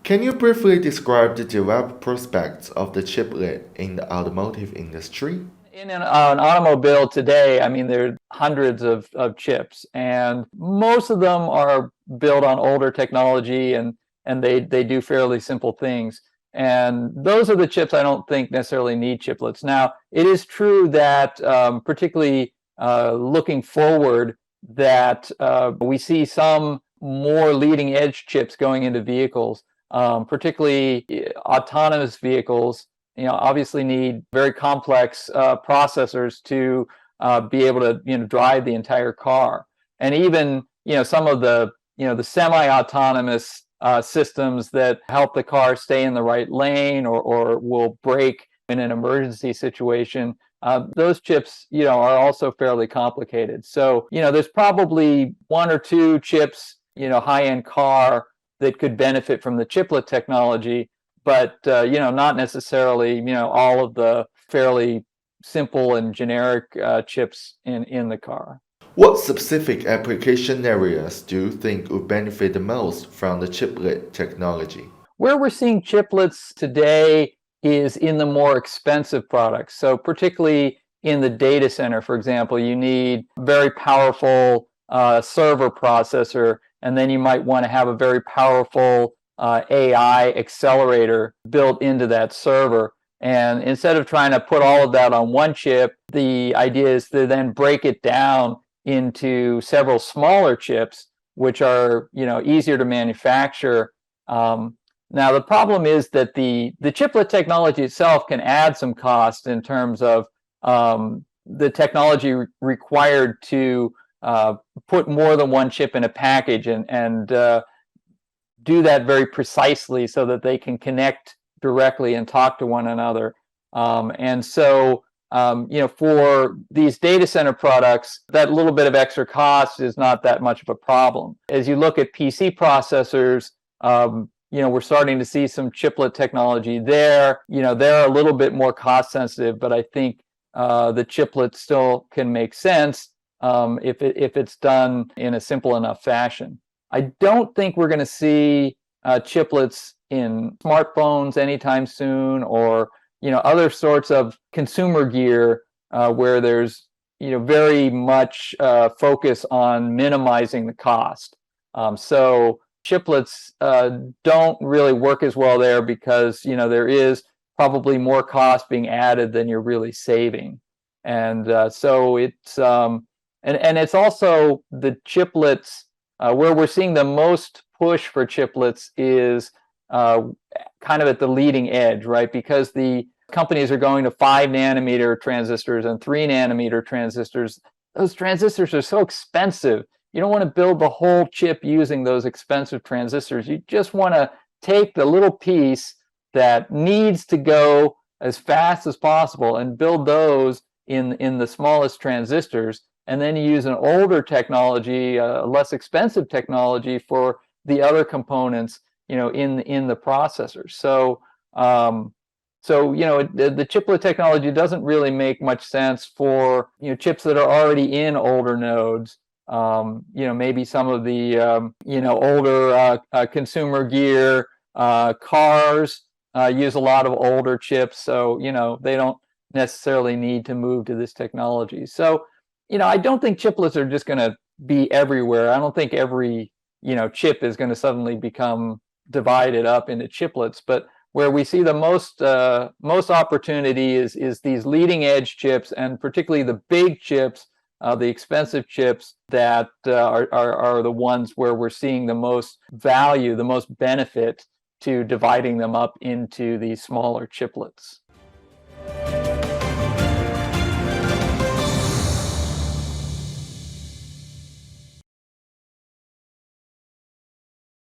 Can you briefly describe the direct prospects of the chiplet in the automotive industry? In an automobile today, I mean, there are hundreds of chips, and most of them are built on older technology, and they do fairly simple things. And those are the chips I don't think necessarily need chiplets. Now, it is true that particularly looking forward, that we see some more leading edge chips going into vehicles, particularly autonomous vehicles. Obviously need very complex processors to be able to drive the entire car. And even some of the semi-autonomous systems that help the car stay in the right lane, or will brake in an emergency situation, those chips are also fairly complicated. So there's probably one or two chips, high-end car, that could benefit from the chiplet technology, but not necessarily all of the fairly simple and generic chips in the car. What specific application areas do you think would benefit the most from the chiplet technology? Where we're seeing chiplets today is in the more expensive products. So particularly in the data center, for example, you need very powerful server processor, and then you might want to have a very powerful AI accelerator built into that server. And instead of trying to put all of that on one chip, the idea is to then break it down into several smaller chips, which are easier to manufacture. Now, the problem is that the chiplet technology itself can add some cost in terms of the technology required to put more than one chip in a package, and do that very precisely so that they can connect directly and talk to one another. And so, for these data center products, that little bit of extra cost is not that much of a problem. As you look at PC processors, we're starting to see some chiplet technology there. They're a little bit more cost sensitive, but I think the chiplet still can make sense if it's done in a simple enough fashion. I don't think we're going to see chiplets in smartphones anytime soon, or other sorts of consumer gear where there's very much focus on minimizing the cost. So chiplets don't really work as well there, because there is probably more cost being added than you're really saving. And so it's and it's also the chiplets where we're seeing the most push for chiplets is kind of at the leading edge, right? Because the companies are going to 5 nanometer transistors and 3 nanometer transistors. Those transistors are so expensive. You don't want to build the whole chip using those expensive transistors. You just want to take the little piece that needs to go as fast as possible and build those in the smallest transistors, and then you use an older technology, less expensive technology, for the other components, in the processor. So, the chiplet technology doesn't really make much sense for chips that are already in older nodes. Maybe some of the older consumer gear, cars use a lot of older chips, so they don't necessarily need to move to this technology. So I don't think chiplets are just going to be everywhere. I don't think every chip is going to suddenly become divided up into chiplets, but where we see the most opportunity is these leading edge chips, and particularly the big chips, the expensive chips that are the ones where we're seeing the most value, the most benefit to dividing them up into these smaller chiplets.